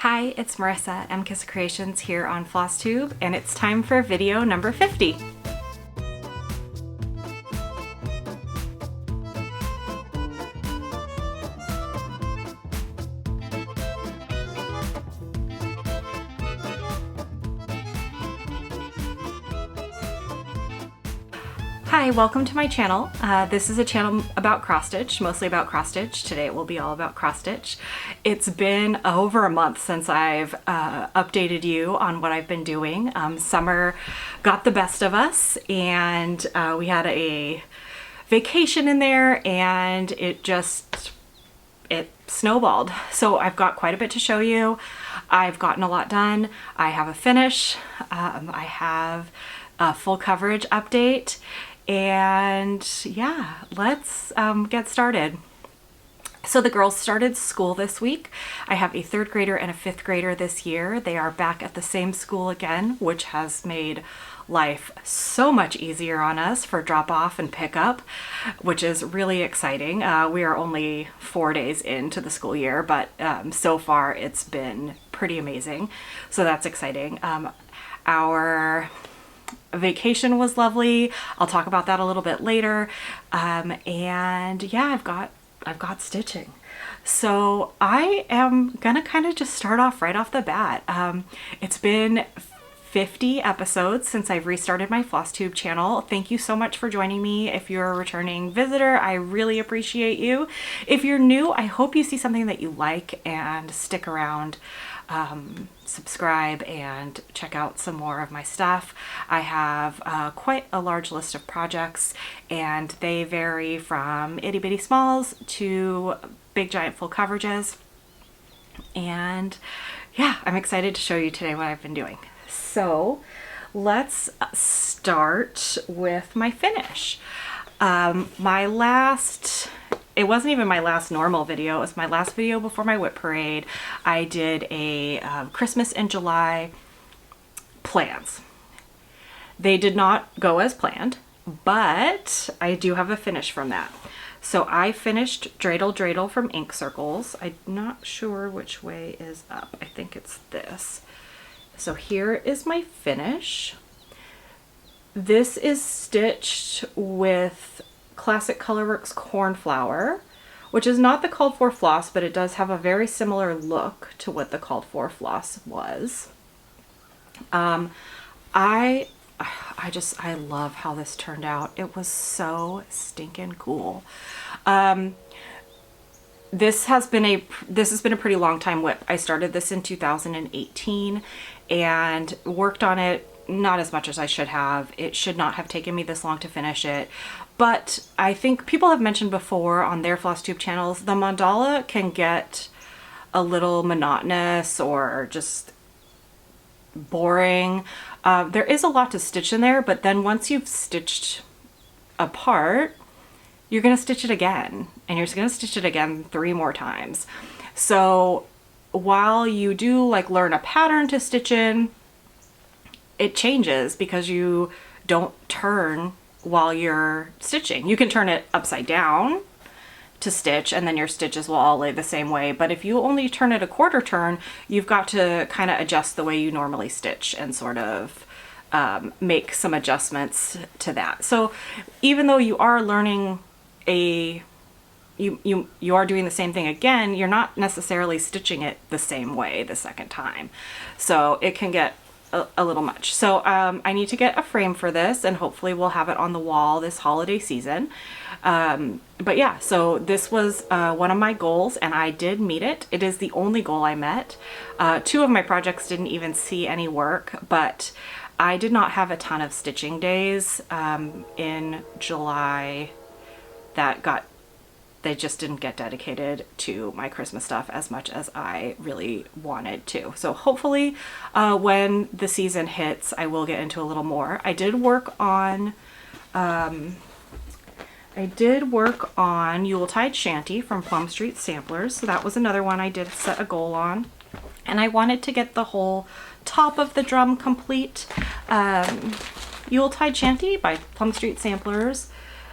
Hi, it's Marissa, MKiss Creations here on Flosstube, and it's time for video number 50. Hi, welcome to my channel. This is a channel about cross stitch, mostly about cross stitch. Today it will be all about cross stitch. It's been over a month since I've updated you on what I've been doing. Summer got the best of us, and we had a vacation in there, and it snowballed. So I've got quite a bit to show you. I've gotten a lot done. I have a finish. I have a full coverage update. And yeah, let's get started. So the girls started school this week. I have a 3rd grader and a 5th grader this year. They are back at the same school again, which has made life so much easier on us for drop off and pick up, which is really exciting. We are only 4 days into the school year, but so far it's been pretty amazing. So that's exciting. Our vacation was lovely. I'll talk about that a little bit later. And yeah, I've got stitching. So I am gonna kind of just start off right off the bat. It's been 50 episodes since I've restarted my Flosstube channel. Thank you so much for joining me. If you're a returning visitor, I really appreciate you. If you're new, I hope you see something that you like and stick around. Subscribe and check out some more of my stuff. I have quite a large list of projects, and they vary from itty bitty smalls to big giant full coverages. And yeah, I'm excited to show you today what I've been doing. So let's start with my finish. It wasn't even my last normal video. It was my last video before my whip parade. I did a Christmas in July plans. They did not go as planned, but I do have a finish from that. So I finished Dreidel Dreidel from Ink Circles. I'm not sure which way is up. I think it's this. So here is my finish. This is stitched with Classic Colorworks Cornflower, which is not the called for floss, but it does have a very similar look to what the called for floss was. I love how this turned out. It was so stinking cool. This has been a pretty long time whip. I started this in 2018 and worked on it not as much as I should have. It should not have taken me this long to finish it. But I think people have mentioned before on their Flosstube channels, the mandala can get a little monotonous or just boring. There is a lot to stitch in there, but then once you've stitched a part, you're going to stitch it again, and you're going to stitch it again 3 more times. So while you do like learn a pattern to stitch in, it changes because you don't turn while you're stitching. You can turn it upside down to stitch, and then your stitches will all lay the same way. But if you only turn it a quarter turn, you've got to kind of adjust the way you normally stitch and sort of make some adjustments to that. So even though you are learning you are doing the same thing again, you're not necessarily stitching it the same way the second time. So it can get a little much. So I need to get a frame for this, and hopefully we'll have it on the wall this holiday season. But yeah, so this was one of my goals, and I did meet it. It is the only goal I met. 2 of my projects didn't even see any work, but I did not have a ton of stitching days in July they just didn't get dedicated to my Christmas stuff as much as I really wanted to. So hopefully when the season hits, I will get into a little more. I did work on Yuletide Shanty from Plum Street Samplers. So that was another one I did set a goal on. And I wanted to get the whole top of the drum complete. Yuletide Shanty by Plum Street Samplers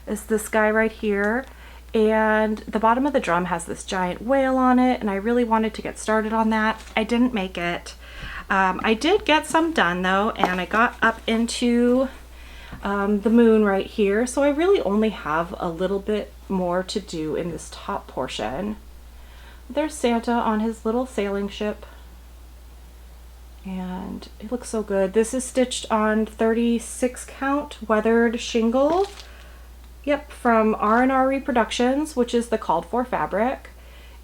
is this guy right here. and the bottom of the drum has this giant whale on it, and I really wanted to get started on that. I didn't make it. I did get some done though, and I got up into the moon right here, so I really only have a little bit more to do in this top portion. There's Santa on his little sailing ship, and it looks so good. This is stitched on 36 count weathered shingle. Yep, from R&R Reproductions, which is the called for fabric.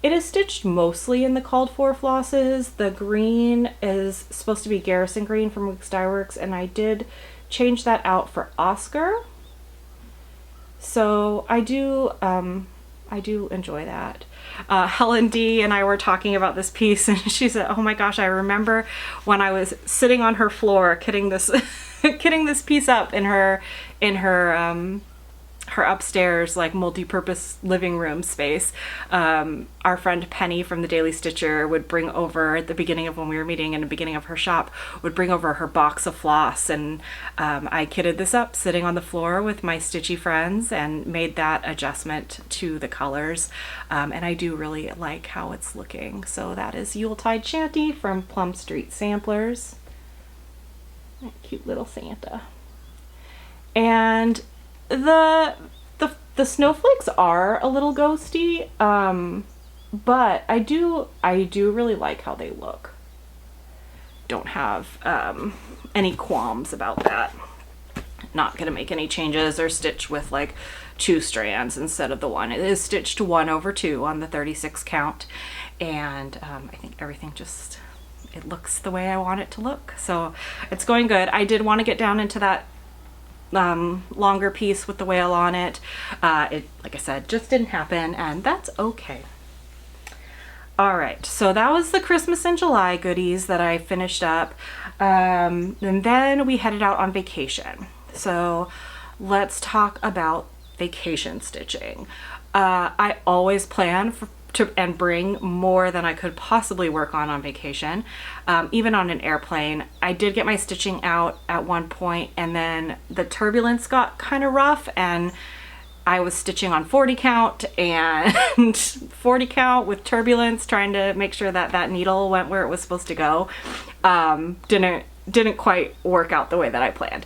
It is stitched mostly in the called for flosses. The green is supposed to be Garrison green from Weeks Dye Works, and I did change that out for Oscar. So I do enjoy that. Helen D and I were talking about this piece, and she said, "Oh my gosh, I remember when I was sitting on her floor kitting this kitting this piece up in her her upstairs like multi-purpose living room space." Our friend Penny from the Daily Stitcher would bring over, at the beginning of when we were meeting in the beginning of her shop, would bring over her box of floss, and I kitted this up sitting on the floor with my stitchy friends and made that adjustment to the colors, and I do really like how it's looking. So that is Yuletide Shanty from Plum Street Samplers. Cute little Santa. And the snowflakes are a little ghosty, but I do really like how they look. Don't have any qualms about that. Not gonna make any changes or stitch with like 2 strands instead of the one. It is stitched 1/2 on the 36 count, and I think everything just, it looks the way I want it to look. So it's going good. I did want to get down into that longer piece with the whale on it. It, like I said, just didn't happen, and that's okay. All right, so that was the Christmas in July goodies that I finished up, and then we headed out on vacation. So let's talk about vacation stitching. I always plan and bring more than I could possibly work on vacation, even on an airplane. I did get my stitching out at one point, and then the turbulence got kind of rough, and I was stitching on 40 count and 40 count with turbulence, trying to make sure that that needle went where it was supposed to go. Didn't quite work out the way that I planned.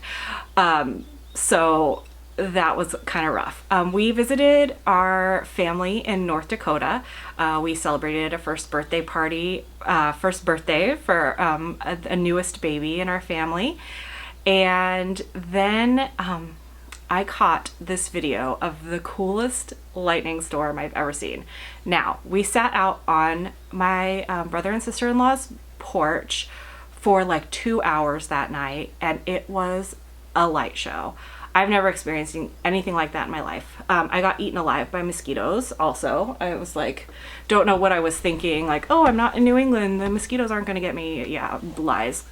So that was kind of rough. We visited our family in North Dakota. We celebrated a first birthday for a newest baby in our family. And then I caught this video of the coolest lightning storm I've ever seen. Now, we sat out on my brother and sister-in-law's porch for like 2 hours that night, and it was a light show. I've never experienced anything like that in my life. I got eaten alive by mosquitoes also. I was like, don't know what I was thinking, like, oh, I'm not in New England, the mosquitoes aren't gonna get me. Yeah, lies.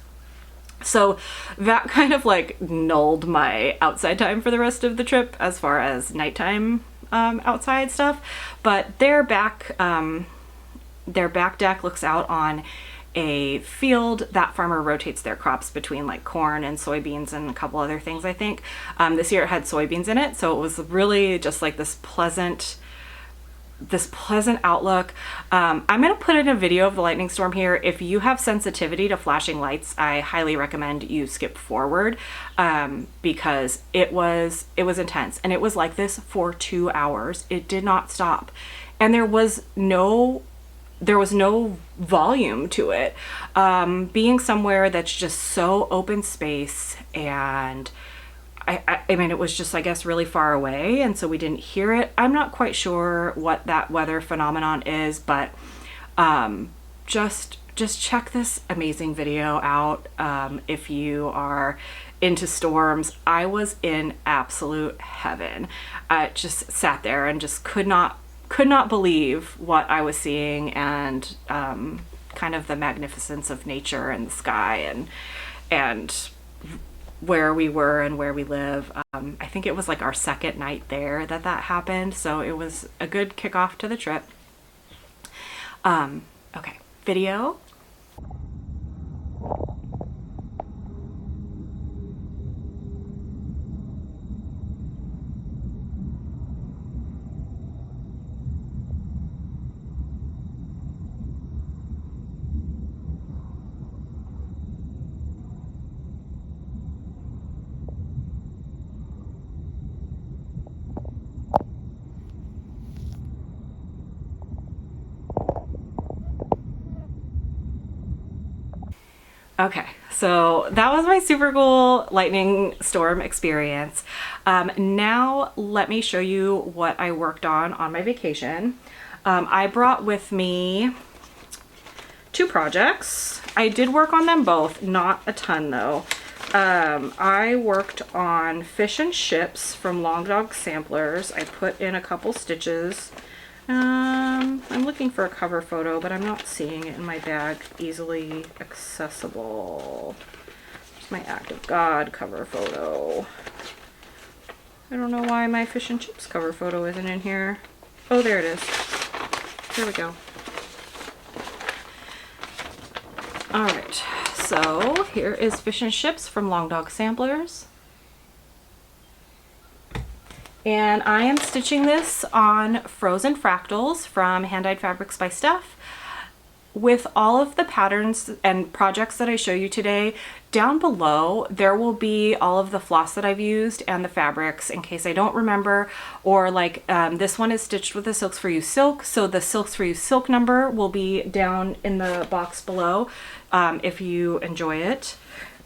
So that kind of like nulled my outside time for the rest of the trip as far as nighttime outside stuff. But their back deck looks out on a field. That farmer rotates their crops between like corn and soybeans and a couple other things, I think. This year it had soybeans in it, so it was really just like this pleasant outlook. I'm gonna put in a video of the lightning storm here. If you have sensitivity to flashing lights, I highly recommend you skip forward, because it was intense, and it was like this for 2 hours. It did not stop, and there was no volume to it. Being somewhere that's just so open space, and I mean, it was just, I guess, really far away, and so we didn't hear it. I'm not quite sure what that weather phenomenon is, but just check this amazing video out if you are into storms. I was in absolute heaven. I just sat there and just could not believe what I was seeing, and kind of the magnificence of nature and the sky and where we were and where we live. I think it was like our second night there that happened, so it was a good kickoff to the trip. Okay, video. Okay, so that was my super cool lightning storm experience. Now let me show you what I worked on my vacation. I brought with me 2 projects. I did work on them both, not a ton though. I worked on Fish and Ships from Long Dog Samplers. I put in a couple stitches. I'm looking for a cover photo, but I'm not seeing it in my bag easily accessible. There's my Act of God cover photo. I don't know why my Fish and Chips cover photo isn't in here. Oh, there it is. There we go. All right, so here is Fish and Ships from Long Dog Samplers. And I am stitching this on Frozen Fractals from Hand Dyed Fabrics by Steph. With all of the patterns and projects that I show you today, down below there will be all of the floss that I've used and the fabrics in case I don't remember, or like this one is stitched with the Silks For You silk, so the Silks For You silk number will be down in the box below if you enjoy it.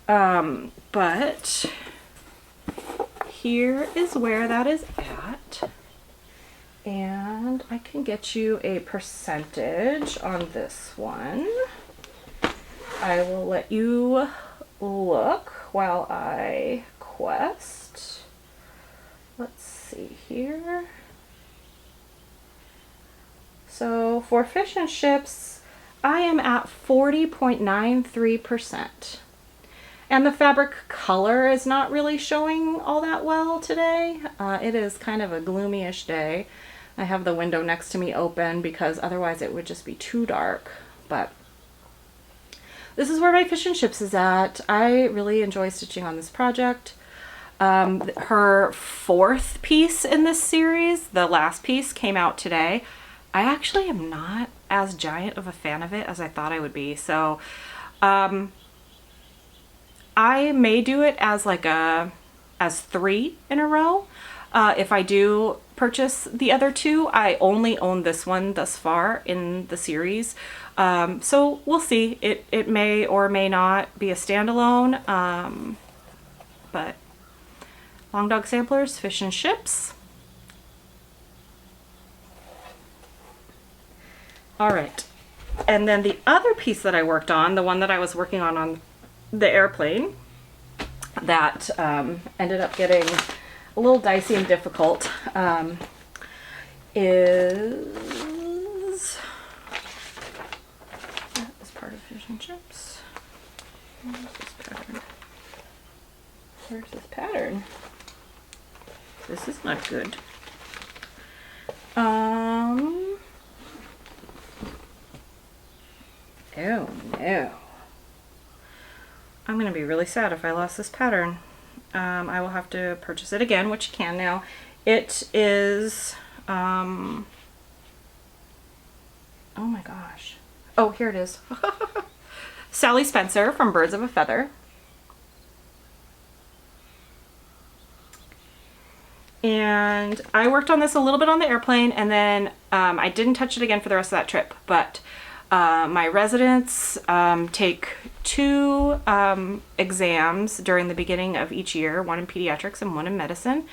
But here is where that is at, and I can get you a percentage on this one. I will let you look while I quest. Let's see here. So for Fish and Ships, I am at 40.93%. And the fabric color is not really showing all that well today. It is kind of a gloomy-ish day. I have the window next to me open because otherwise it would just be too dark. But this is where my Fish and Ships is at. I really enjoy stitching on this project. Her 4th piece in this series, the last piece, came out today. I actually am not as giant of a fan of it as I thought I would be. So I may do it as like as 3 in a row. If I do purchase the other 2, I only own this one thus far in the series. So we'll see. It may or may not be a standalone. But Long Dog Samplers, Fish and Ships. All right. And then the other piece that I worked on, the one that I was working on the airplane, that ended up getting a little dicey and difficult, is part of Fish and Chips. Where's this pattern? Where's this pattern? This is not good. Oh no. I'm going to be really sad if I lost this pattern. I will have to purchase it again, which you can now. It is, oh my gosh. Oh, here it is. Sally Spencer from Birds of a Feather. And I worked on this a little bit on the airplane, and then I didn't touch it again for the rest of that trip, but my residents take 2 exams during the beginning of each year, one in pediatrics and one in medicine.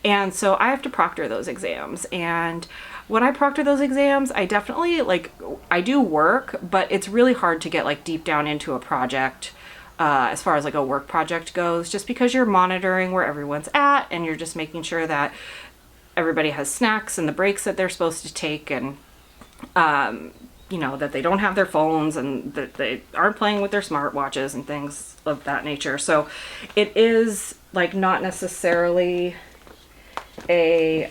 And so I have to proctor those exams. And when I proctor those exams, I definitely, like, I do work, but it's really hard to get like deep down into a project as far as like a work project goes, just because you're monitoring where everyone's at and you're just making sure that everybody has snacks and the breaks that they're supposed to take, and you know, that they don't have their phones and that they aren't playing with their smartwatches and things of that nature. So it is like not necessarily a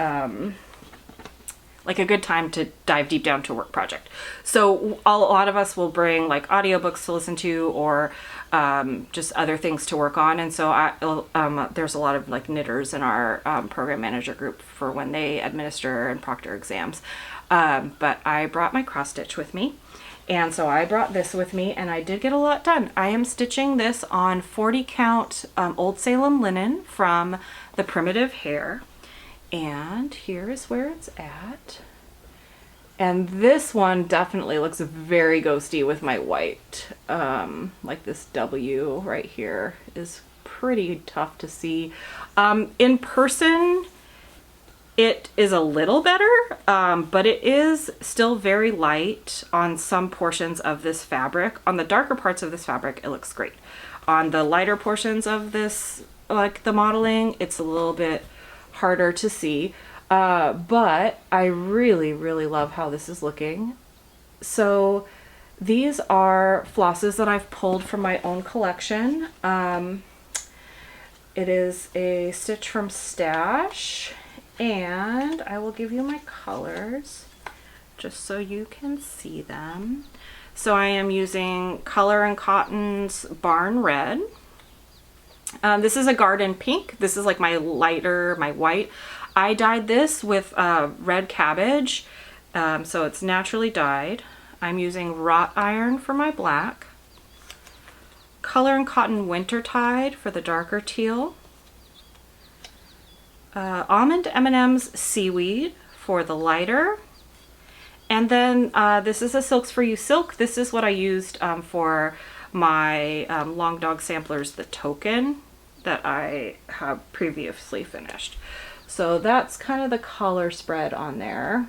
like a good time to dive deep down to a work project. So a lot of us will bring like audiobooks to listen to, or just other things to work on. And so there's a lot of like knitters in our program manager group for when they administer and proctor exams. But I brought my cross stitch with me, and so I brought this with me, and I did get a lot done. I am stitching this on 40 count Old Salem linen from the Primitive Hare, and here is where it's at. And this one definitely looks very ghosty with my white. Like this W right here is pretty tough to see. In person, it is a little better, but it is still very light on some portions of this fabric. On the darker parts of this fabric, it looks great. On the lighter portions of this, like the modeling, it's a little bit harder to see. But I really, really love how this is looking. So these are flosses that I've pulled from my own collection. It is a stitch from Stash, and I will give you my colors just so you can see them. So I am using Color and Cotton's Barn Red. This is a garden pink. This is like my lighter, my white. I dyed this with red cabbage, so it's naturally dyed. I'm using wrought iron for my black. Color and Cotton Wintertide for the darker teal. Almond M&M's Seaweed for the lighter. And then this is a Silks for You silk. This is what I used for my Long Dog Samplers, the token that I have previously finished. So that's kind of the color spread on there.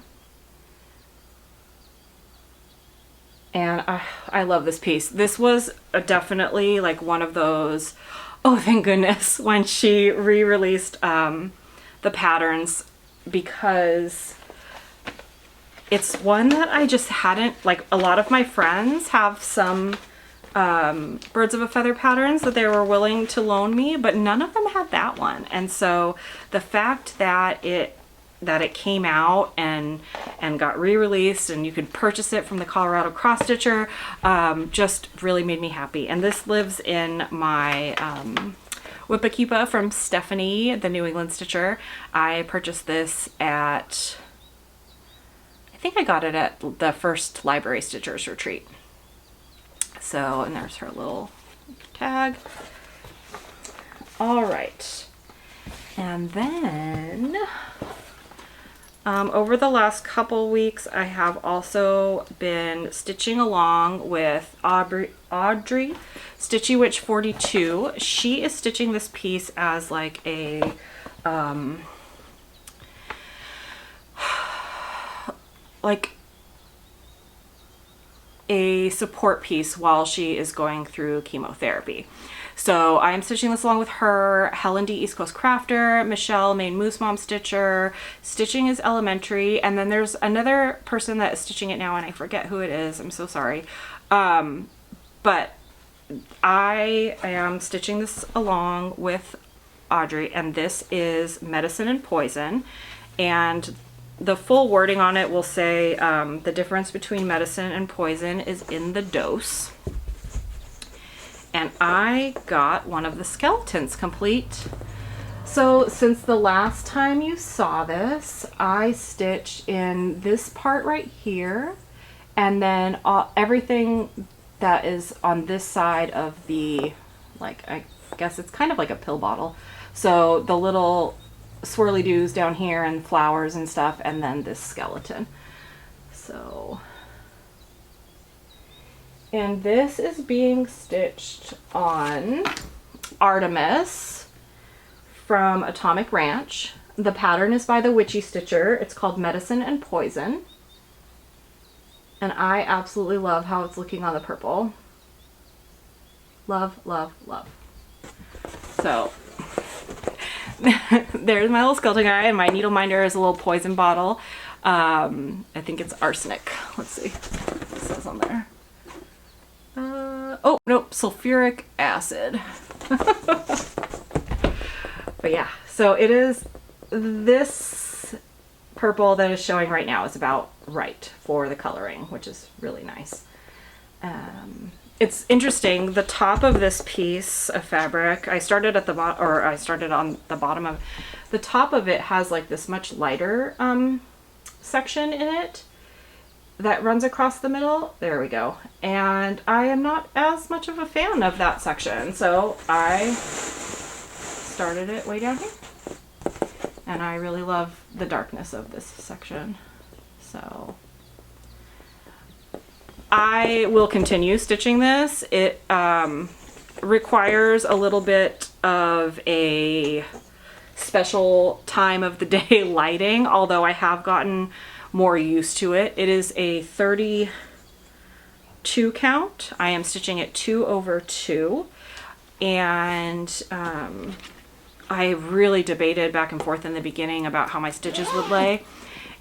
And I love this piece. This was definitely like one of those, oh thank goodness, when she re-released the patterns, because it's one that I just hadn't, like a lot of my friends have some Birds of a Feather patterns that they were willing to loan me, but none of them had that one. And so the fact that it came out and got re-released and you could purchase it from the Colorado Cross Stitcher just really made me happy. And this lives in my Whippakeepa from Stephanie, the New England Stitcher. I purchased this at, I think I got it at the first Library Stitchers retreat. So, and there's her little tag. All right. And then over the last couple weeks, I have also been stitching along with Audrey Stitchy Witch 42. She is stitching this piece as like a a support piece while she is going through chemotherapy. So I'm stitching this along with her, Helen D. East Coast Crafter, Michelle, Maine Moose Mom Stitcher. Stitching is elementary, and then there's another person that is stitching it now, and I forget who it is. I'm so sorry. But I am stitching this along with Audrey, and this is Medicine and Poison. And the full wording on it will say the difference between medicine and poison is in the dose. And I got one of the skeletons complete. So since the last time you saw this, I stitched in this part right here, and then everything that is on this side of the, like, I guess it's kind of like a pill bottle. So the little swirly doos down here and flowers and stuff, and then this skeleton. So, and this is being stitched on Artemis from Atomic Ranch. The pattern is by the Witchy Stitcher. It's called Medicine and Poison, and I absolutely love how it's looking on the purple. Love, love, love. So there's my little skeleton guy, and my needle minder is a little poison bottle. I think it's arsenic. Let's see what it says on there. Oh, nope, sulfuric acid. But yeah, so it is, this purple that is showing right now is about right for the coloring, which is really nice. It's interesting, the top of this piece of fabric, I started at the bottom, or I started on the bottom of the top of it, has like this much lighter section in it that runs across the middle. There we go. And I am not as much of a fan of that section, so I started it way down here. And I really love the darkness of this section. So I will continue stitching this. It requires a little bit of a special time of the day lighting, although I have gotten more used to it. It is a 32 count. I am stitching at 2 over 2, and I really debated back and forth in the beginning about how my stitches would lay.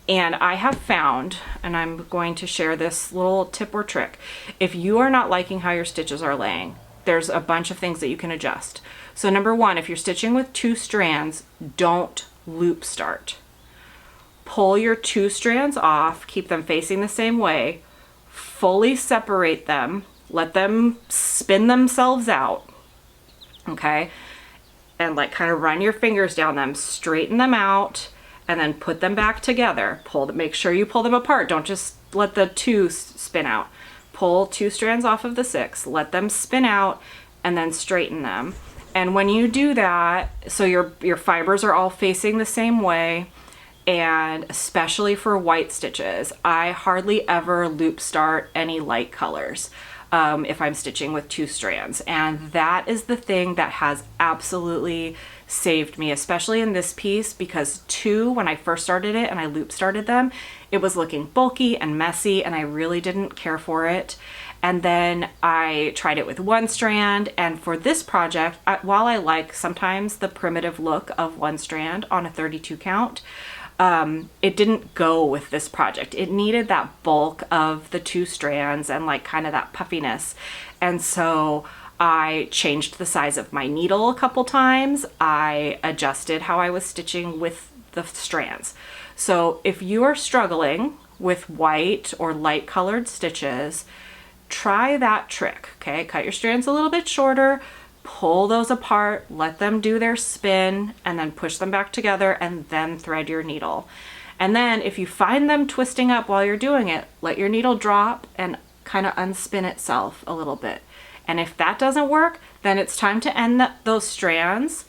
And I have found, and I'm going to share this little tip or trick. If you are not liking how your stitches are laying, there's a bunch of things that you can adjust. So number one, if you're stitching with 2 strands, don't loop start. Pull your 2 strands off, keep them facing the same way, fully separate them, let them spin themselves out, okay? And like kind of run your fingers down them, straighten them out, and then put them back together. Make sure you pull them apart. Don't just let the 2 spin out. Pull 2 strands off of the 6, let them spin out, and then straighten them. And when you do that, so your fibers are all facing the same way, and especially for white stitches, I hardly ever loop start any light colors if I'm stitching with 2 strands. And that is the thing that has absolutely saved me, especially in this piece, because 2, when I first started it and I loop started them, it was looking bulky and messy and I really didn't care for it. And then I tried it with 1 strand, and for this project, while I like sometimes the primitive look of 1 strand on a 32 count, it didn't go with this project. It needed that bulk of the 2 strands and like kind of that puffiness. And so I changed the size of my needle a couple times. I adjusted how I was stitching with the strands. So if you are struggling with white or light colored stitches, try that trick, okay? Cut your strands a little bit shorter, pull those apart, let them do their spin, and then push them back together, and then thread your needle. And then if you find them twisting up while you're doing it, let your needle drop and kind of unspin itself a little bit. And if that doesn't work, then it's time to end those strands,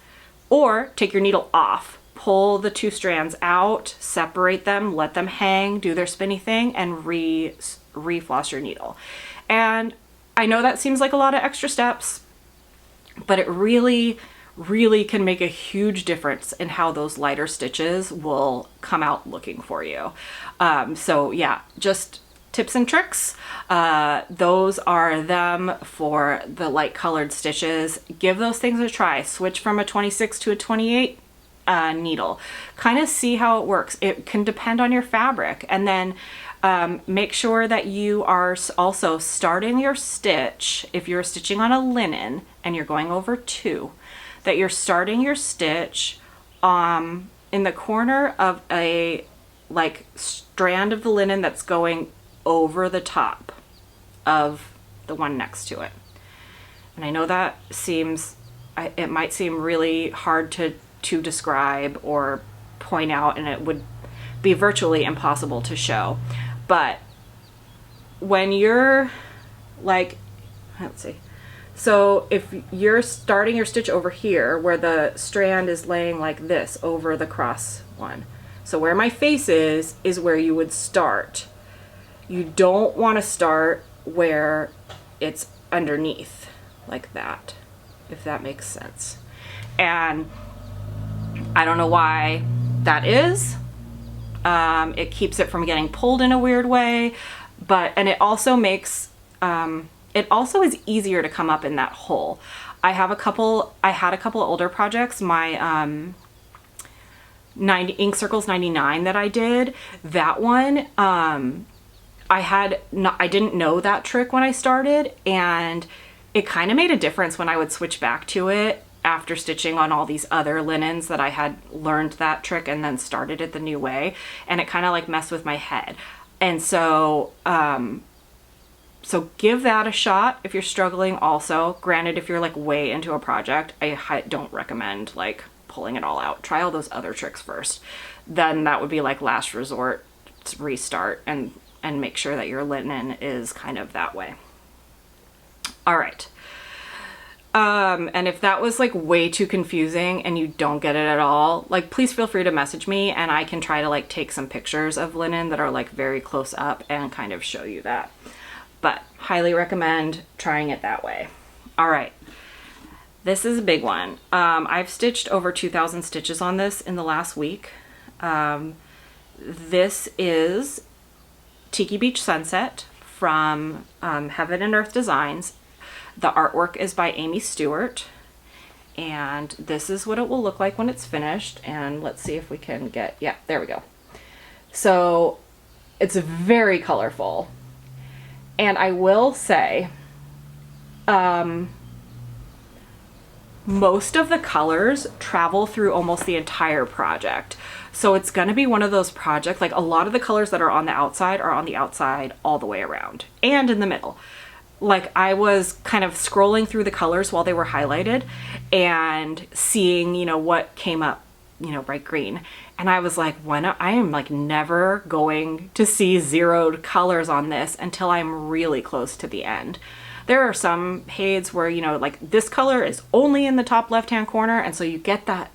or take your needle off. Pull the 2 strands out, separate them, let them hang, do their spinny thing, and re-floss your needle. And I know that seems like a lot of extra steps, but it really, really can make a huge difference in how those lighter stitches will come out looking for you. So yeah, just tips and tricks. Those are them for the light colored stitches. Give those things a try. Switch from a 26 to a 28 needle. Kind of see how it works. It can depend on your fabric. And then make sure that you are also starting your stitch, if you're stitching on a linen and you're going over 2, that you're starting your stitch in the corner of a like strand of the linen that's going over the top of the one next to it. And I know that it might seem really hard to describe or point out, and it would be virtually impossible to show. But when you're like, let's see, so if you're starting your stitch over here where the strand is laying like this over the cross one, so where my face is where you would start. You don't want to start where it's underneath like that, if that makes sense. And I don't know why that is. It keeps it from getting pulled in a weird way, and it also makes, it also is easier to come up in that hole. I had a couple older projects, my Ink Circles 99 that I did, that one, I didn't know that trick when I started, and it kind of made a difference when I would switch back to it after stitching on all these other linens that I had learned that trick and then started it the new way, and it kind of like messed with my head. And so so give that a shot if you're struggling. Also, granted, if you're like way into a project, I don't recommend like pulling it all out. Try all those other tricks first. Then that would be like last resort, restart and make sure that your linen is kind of that way. All right. And if that was like way too confusing and you don't get it at all, like please feel free to message me and I can try to like take some pictures of linen that are like very close up and kind of show you that. but highly recommend trying it that way. All right, this is a big one. I've stitched over 2,000 stitches on this in the last week. This is Tiki Beach Sunset from Heaven and Earth Designs. The artwork is by Aimee Stewart, and this is what it will look like when it's finished. And let's see if we can get, yeah, there we go. So it's very colorful, and I will say most of the colors travel through almost the entire project. So it's going to be one of those projects, like a lot of the colors that are on the outside are on the outside all the way around and in the middle. Like I was kind of scrolling through the colors while they were highlighted and seeing, you know, what came up, you know, bright green. And I was like, I am like never going to see zeroed colors on this until I'm really close to the end. There are some HAEDs where, you know, like this color is only in the top left-hand corner. And so you get that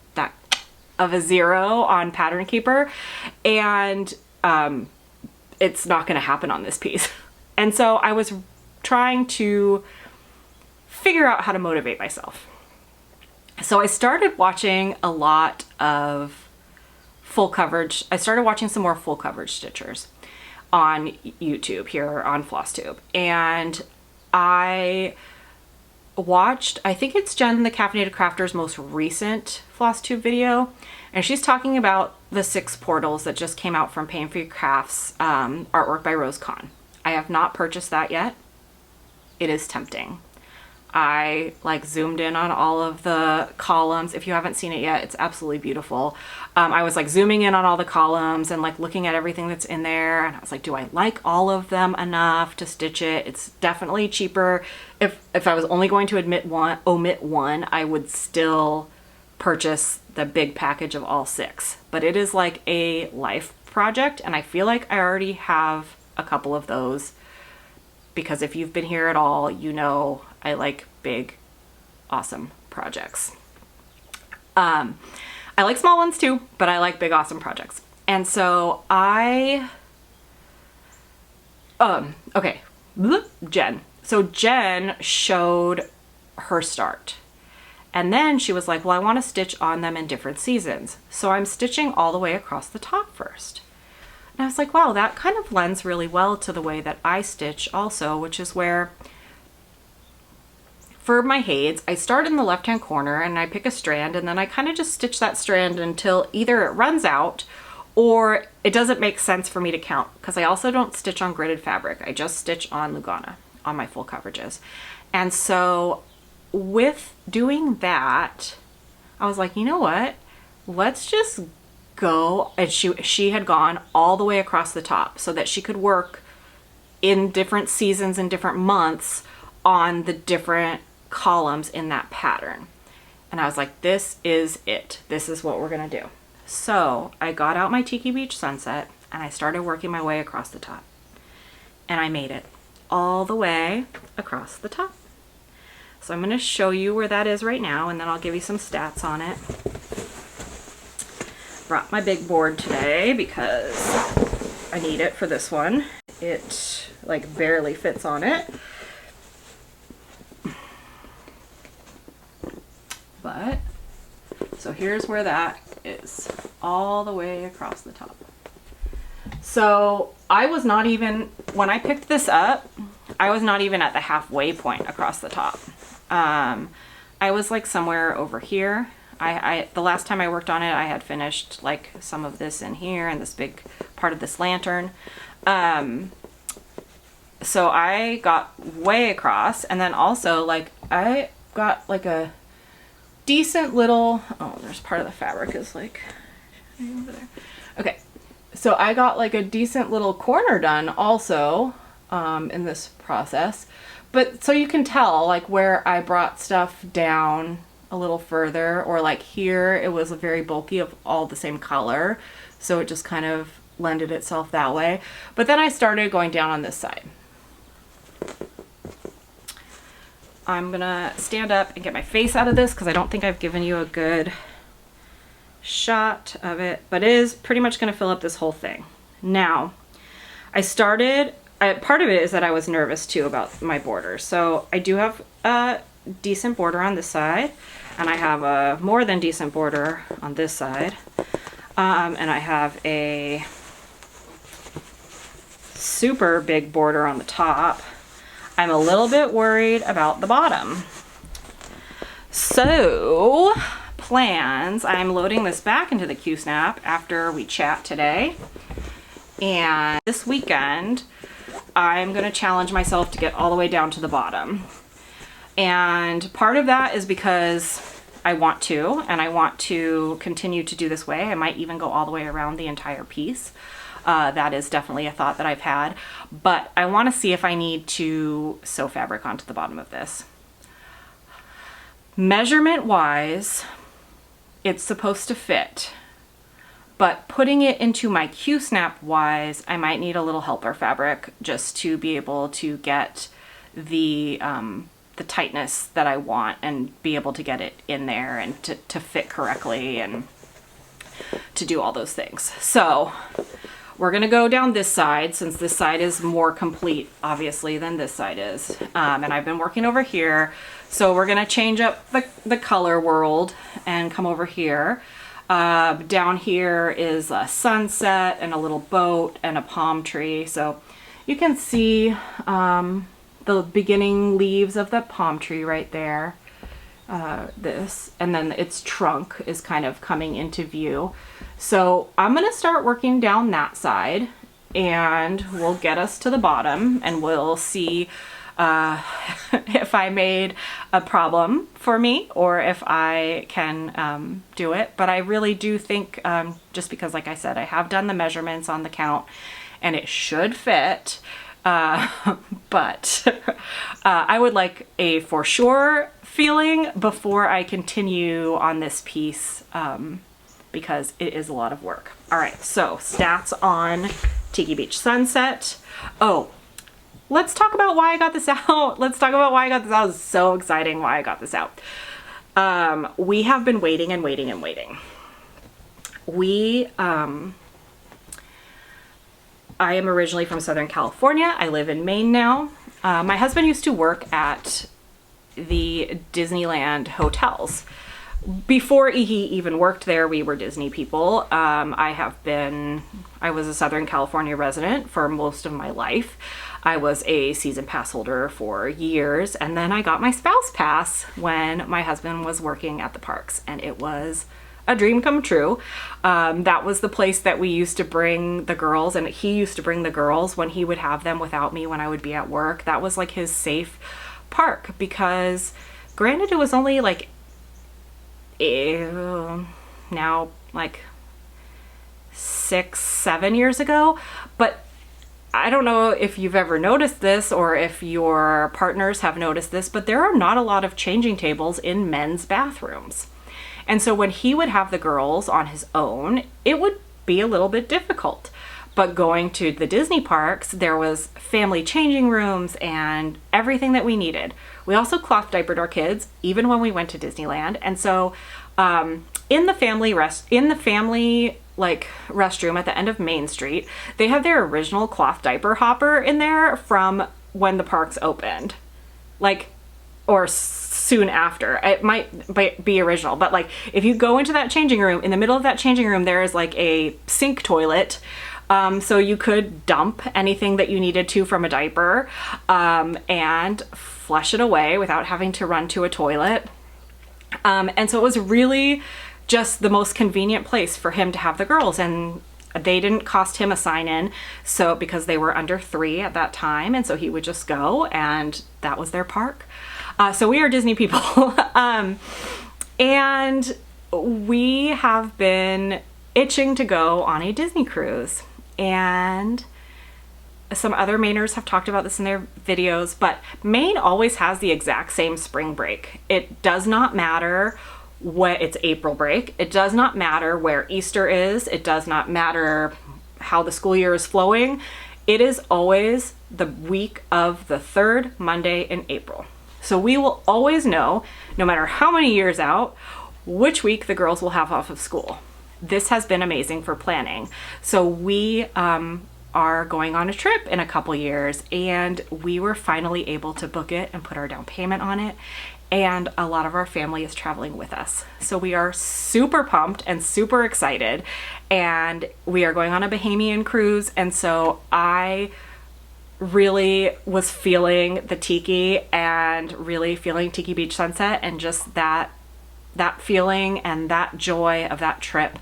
of a 0 on Pattern Keeper, and it's not going to happen on this piece. And so I was trying to figure out how to motivate myself. So I started watching a lot of full coverage. I started watching some more full coverage stitchers on YouTube here on Flosstube, and I watched, I think it's Jen the Caffeinated Crafter's most recent Flosstube video, and she's talking about the 6 portals that just came out from Pain Free Crafts, artwork by Rose Kahn. I have not purchased that yet. It is tempting. I like zoomed in on all of the columns. If you haven't seen it yet, it's absolutely beautiful. I was like zooming in on all the columns and like looking at everything that's in there, and I was like, do I like all of them enough to stitch it? It's definitely cheaper. If I was only going to omit one, I would still purchase the big package of all 6. But it is like a life project, and I feel like I already have a couple of those, because if you've been here at all, you know I like big, awesome projects. I like small ones too, but I like big, awesome projects. And so okay, Jen. So Jen showed her start. And then she was like, well, I want to stitch on them in different seasons. So I'm stitching all the way across the top first. And I was like, wow, that kind of lends really well to the way that I stitch also, which is where for my HAEDs, I start in the left-hand corner and I pick a strand, and then I kind of just stitch that strand until either it runs out or it doesn't make sense for me to count, because I also don't stitch on gridded fabric. I just stitch on lugana on my full coverages. And so with doing that, I was like, you know what? Let's just go. And she had gone all the way across the top so that she could work in different seasons and different months on the different columns in that pattern. And I was like, this is it. This is what we're gonna do. So I got out my Tiki Beach Sunset and I started working my way across the top. And I made it all the way across the top. So I'm gonna show you where that is right now, and then I'll give you some stats on it. Brought my big board today because I need it for this one. It like barely fits on it. But, so here's where that is, all the way across the top. So I was not even, when I picked this up, I was not even at the halfway point across the top. I was like somewhere over here. The last time I worked on it, I had finished like some of this in here and this big part of this lantern. So I got way across, and then also like I got like a decent little, oh, there's part of the fabric is like over there. Okay, so I got like a decent little corner done also in this process. But so you can tell like where I brought stuff down a little further, or like here it was very bulky of all the same color, so it just kind of lended itself that way. But then I started going down on this side. I'm gonna stand up and get my face out of this because I don't think I've given you a good shot of it, but it is pretty much gonna fill up this whole thing. Now, I started part of it is that I was nervous too about my border. So I do have a decent border on this side, and I have a more than decent border on this side. And I have a super big border on the top. I'm a little bit worried about the bottom. So, plans, I'm loading this back into the Q-Snap after we chat today. And this weekend, I'm gonna challenge myself to get all the way down to the bottom. And part of that is because I want to, and I want to continue to do this way. I might even go all the way around the entire piece. That is definitely a thought that I've had, but I want to see if I need to sew fabric onto the bottom of this. Measurement wise, it's supposed to fit, but putting it into my Q-Snap wise, I might need a little helper fabric just to be able to get the tightness that I want and be able to get it in there and to fit correctly and to do all those things. So we're gonna go down this side, since this side is more complete obviously than this side is. And I've been working over here. So we're gonna change up the color world and come over here. Down here is a sunset and a little boat and a palm tree. So you can see the beginning leaves of the palm tree right there. This, and then its trunk is kind of coming into view. So I'm gonna start working down that side, and we'll get us to the bottom, and we'll see if I made a problem for me or if I can do it. But I really do think, just because like I said, I have done the measurements on the count and it should fit. But I would like a for sure feeling before I continue on this piece, because it is a lot of work. All right, so stats on Tiki Beach Sunset. Oh, let's talk about why I got this out. Let's talk about why I got this out. It's so exciting why I got this out. We have been waiting and waiting and waiting. I am originally from Southern California. I live in Maine now. My husband used to work at the Disneyland hotels. Before he even worked there, we were Disney people. I was a Southern California resident for most of my life. I was a season pass holder for years, and then I got my spouse pass when my husband was working at the parks, and it was a dream come true. That was the place that we used to bring the girls, and he used to bring the girls when he would have them without me when I would be at work. That was like his safe park, because granted it was only like now like 6-7 years ago, but I don't know if you've ever noticed this or if your partners have noticed this, but there are not a lot of changing tables in men's bathrooms. And so when he would have the girls on his own, it would be a little bit difficult. But going to the Disney parks, there was family changing rooms and everything that we needed. We also cloth diapered our kids, even when we went to Disneyland. And so in the family like restroom at the end of Main Street, they have their original cloth diaper hopper in there from when the parks opened. Like, or soon after. It might be original, but like if you go into that changing room, in the middle of that changing room, there is like a sink toilet. So you could dump anything that you needed to from a diaper and flush it away without having to run to a toilet. And so it was really just the most convenient place for him to have the girls, and they didn't cost him a sign-in, so because they were under 3 at that time, and so he would just go, and that was their park. So we are Disney people. And we have been itching to go on a Disney cruise, and some other Mainers have talked about this in their videos, but Maine always has the exact same spring break. It does not matter what, it's April break. It does not matter where Easter is. It does not matter how the school year is flowing. It is always the week of the 3rd Monday in April. So we will always know, no matter how many years out, which week the girls will have off of school. This has been amazing for planning. So we are going on a trip in a couple years, and we were finally able to book it and put our down payment on it. And a lot of our family is traveling with us. So we are super pumped and super excited. And we are going on a Bahamian cruise. And so I really was feeling the tiki and really feeling Tiki Beach Sunset, and just that feeling and that joy of that trip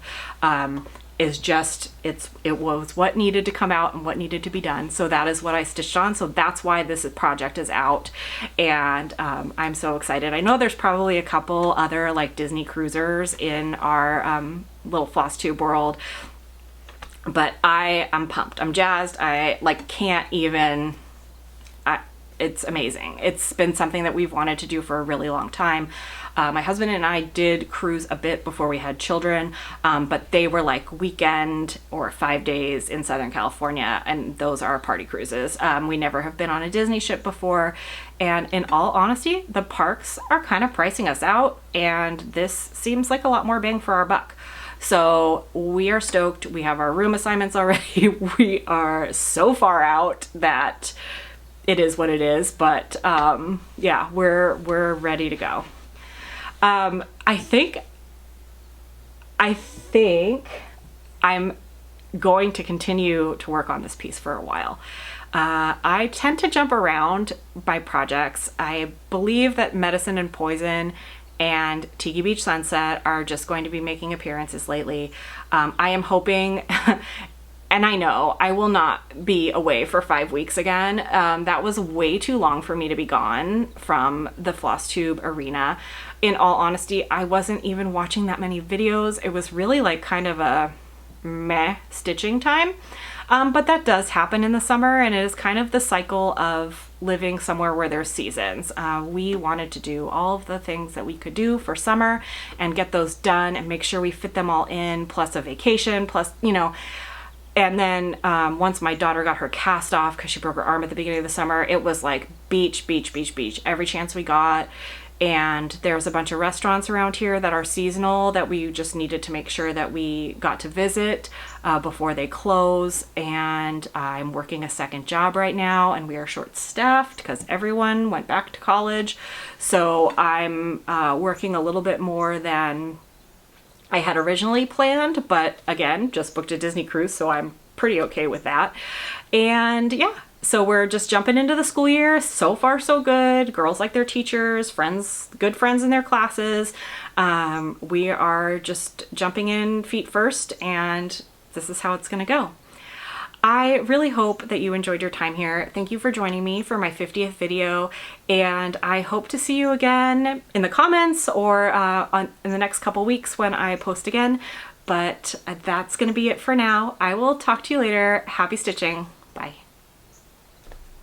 is just, it was what needed to come out and what needed to be done. So that is what I stitched on. So that's why this project is out, and I'm so excited. I know there's probably a couple other like Disney cruisers in our little Flosstube world, but I am pumped. I'm jazzed. I like can't even, it's amazing. It's been something that we've wanted to do for a really long time. My husband and I did cruise a bit before we had children, but they were like weekend or 5 days in Southern California, and those are party cruises. We never have been on a Disney ship before, and in all honesty, the parks are kind of pricing us out, and this seems like a lot more bang for our buck. So we are stoked. We have our room assignments already. We are so far out that it is what it is, but yeah, we're ready to go. I think I'm going to continue to work on this piece for a while. I tend to jump around by projects. I believe that Medicine and Poison and Tiki Beach Sunset are just going to be making appearances lately. I am hoping, and I know I will not be away for 5 weeks again. That was way too long for me to be gone from the Flosstube arena. In all honesty, I wasn't even watching that many videos. It was really like kind of a meh stitching time. But that does happen in the summer, and it is kind of the cycle of living somewhere where there's seasons. We wanted to do all of the things that we could do for summer and get those done and make sure we fit them all in, plus a vacation, plus, you know. And then once my daughter got her cast off because she broke her arm at the beginning of the summer, it was like beach, beach, beach, beach, every chance we got. And there's a bunch of restaurants around here that are seasonal that we just needed to make sure that we got to visit before they close. And I'm working a second job right now, and we are short-staffed because everyone went back to college. So I'm working a little bit more than I had originally planned, but again, just booked a Disney cruise, so I'm pretty okay with that. And yeah, so we're just jumping into the school year. So far, so good. Girls like their teachers, friends, good friends in their classes. We are just jumping in feet first, and this is how it's gonna go. I really hope that you enjoyed your time here. Thank you for joining me for my 50th video, and I hope to see you again in the comments or in the next couple weeks when I post again. But that's gonna be it for now. I will talk to you later. Happy stitching.